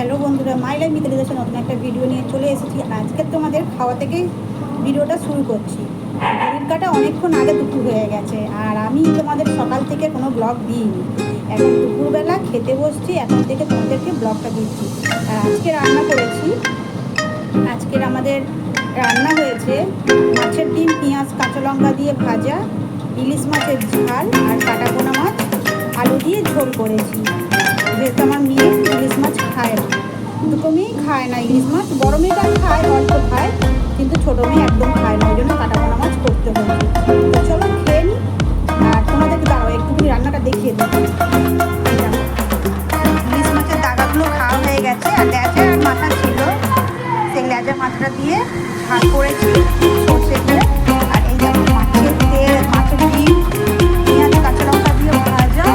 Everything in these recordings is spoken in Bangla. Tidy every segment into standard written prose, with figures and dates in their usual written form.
হ্যালো বন্ধুরা, মাই লাইফ মিতালি দাসের নতুন একটা ভিডিও নিয়ে চলে এসেছি। আজকে তোমাদের খাওয়া থেকে ভিডিওটা শুরু করছি। ঘড়ির কাটা অনেকক্ষণ আগে দুপুর হয়ে গেছে, আর আমি তোমাদের সকাল থেকে কোনো ব্লগ দিইনি। এখন দুপুরবেলা খেতে বসছি, এখন থেকে তোমাদেরকে ব্লগটা দিচ্ছি। আর আজকে রান্না করেছি, আজকের আমাদের রান্না হয়েছে মাছের ডিম, পেঁয়াজ কাঁচা লঙ্কা দিয়ে ভাজা, ইলিশ মাছের ঝাল আর কাটা পোনা মাছ আলু দিয়ে ঝোল করেছি। যেহেতু আমার মেয়ে ইলিশ মাছ খায় না, দুটো মেয়েই খায় না ইলিশ মাছ। বড় মেয়েটা খায়, অল্প খায়, কিন্তু ছোটো মেয়ে একদম খায় না, ওই জন্য কাটা পোনা মাছ করতে হয়েছে। তো চলো খেয়ে নিই, আর তোমাদেরকে দাঁড়াও একটুখানি রান্নাটা দেখিয়ে দেবো। ইলিশ মাছের দাগাগুলো খাওয়া হয়ে গেছে, আর লেজা আর মাথা ছিল, সেই লেজা মাথাটা দিয়ে ঝাল করেছি সর্ষে দিয়ে। আর এই দেখো মাছের তেল, মাছের ডিম, পেঁয়াজ কাঁচা লঙ্কা দিয়ে ভাজা,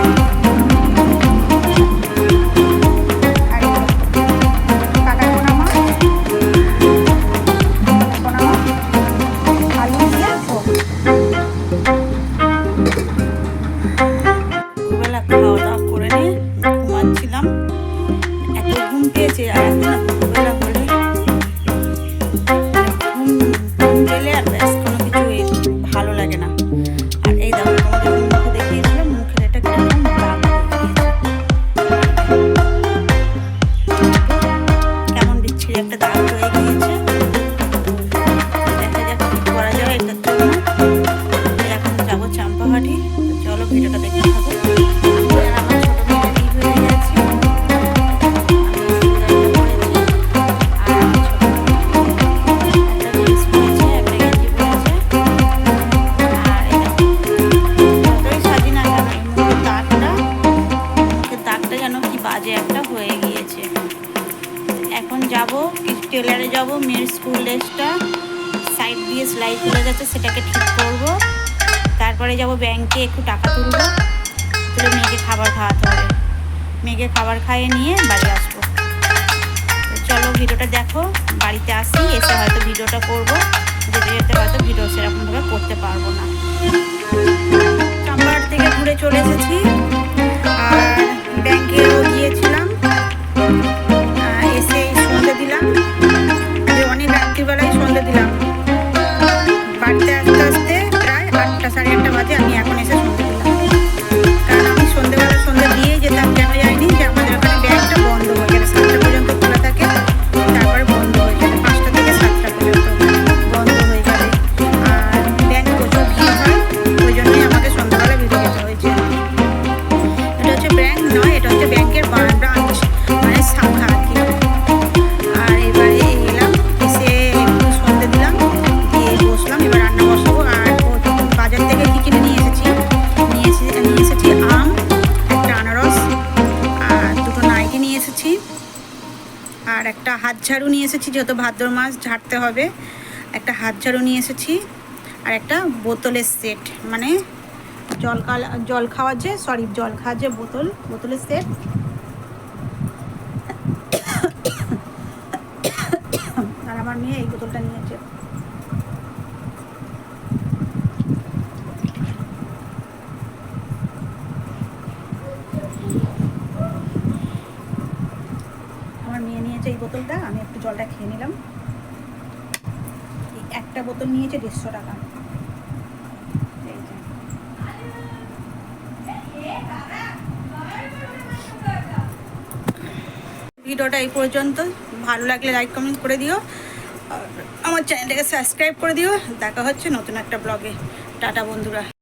খাওয়া দাওয়া করে নিয়ে ঘুমাচ্ছিলাম। এত ঘুম পেয়েছে, আর এখন দুপুরবেলা হলে ঘুম পেলে আর ব্যাস কোনো কিছু ভালো লাগে না। আর এই দেখো তোমাদের মুখে দেখিয়েছিলাম, মুখের এটা কিরকম দাগ কেমন বিচ্ছিরি একটা দাগ হয়ে গিয়েছে। দেখা যাক কি করা যাবে এটার জন্য। এখন যাবো চাম্পাহাটি, চলো ভিডিওটা দেখতে থাকো। বাজে একটা হয়ে গিয়েছে। এখন যাব টেলারে যাব, মেয়ের স্কুল ড্রেসটা সাইড দিয়ে সেলাই খুলে গেছে, সেটাকে ঠিক করব। তারপরে যাব ব্যাংকে, একটু টাকা তুলবো, তুলে মেয়েকে খাবার খাওয়াতে হবে। মেয়েকে খাবার খাইয়ে নিয়ে বাড়ি আসবো। চলো ভিডিওটা দেখো, বাড়িতে আসি, এসে হয়তো ভিডিওটা করব, যেতে যেতে হয়তো ভিডিও সেরকমভাবে করতে পারবো না। চাম্পাহাট থেকে ঘুরে চলে এসেছি, আর ব্যাংকেও গিয়েছিলাম, এসে সন্ধ্যে দিলাম। অনেক রাত্রিবেলায় সন্ধ্যে দিলাম, বাড়িতে আসতে আসতে প্রায় 8টা সাড়ে 8টা বাজে। আমি এখন এসে সন্ধ্যে দিলাম, কারণ আমি সন্ধ্যেবেলা সন্ধ্যে দিয়েই যেতাম। কেন যাইনি যে আমাদের ওখানে ব্যাংকটা বন্ধ হয়ে গেছে, 7টা পর্যন্ত খোলা থাকে, তারপরে বন্ধ হয়ে যাবে 5টা থেকে 7টা পর্যন্ত বন্ধ হয়ে যাবে। আর ব্যাংক প্রচুর ভিড় হয়, ওই জন্যই আমাকে সন্ধ্যাবেলা বেরিয়ে যেতে হয়েছে। এটা হচ্ছে ব্যাংক নয়, এটা হচ্ছে ব্যাংকের ব্রাঞ্চ, মানে শাখা আর কি। আর এবারে এলাম, এসে একটু সন্ধ্যে দিলাম, দিয়ে বসলাম, এবার রান্না বসাবো। আর বাজার থেকে কী কিনে নিয়ে এসেছি আম, একটা আনারস, আর দুটো নাইটি নিয়ে এসেছি, আর একটা হাত ঝাড়ু নিয়ে এসেছি, যেহেতু ভাদ্র মাস ঝাড়তে হবে। একটা হাত ঝাড়ু নিয়ে এসেছি, আর একটা বোতলের সেট, মানে জল খাওয়ার যে বোতলের সেট। আর আমার মেয়ে এই বোতলটা নিয়েছে। আমার মেয়ে নিয়েছে এই বোতলটা, আমি একটু জলটা খেয়ে নিলাম। একটা বোতল নিয়েছে 150 টাকা। ভিডিওটা এই পর্যন্ত, ভালো লাগলে লাইক কমেন্ট করে দিও, আমার চ্যানেলটাকে সাবস্ক্রাইব করে দিও। দেখা হচ্ছে নতুন একটা ব্লগে। টাটা বন্ধুরা।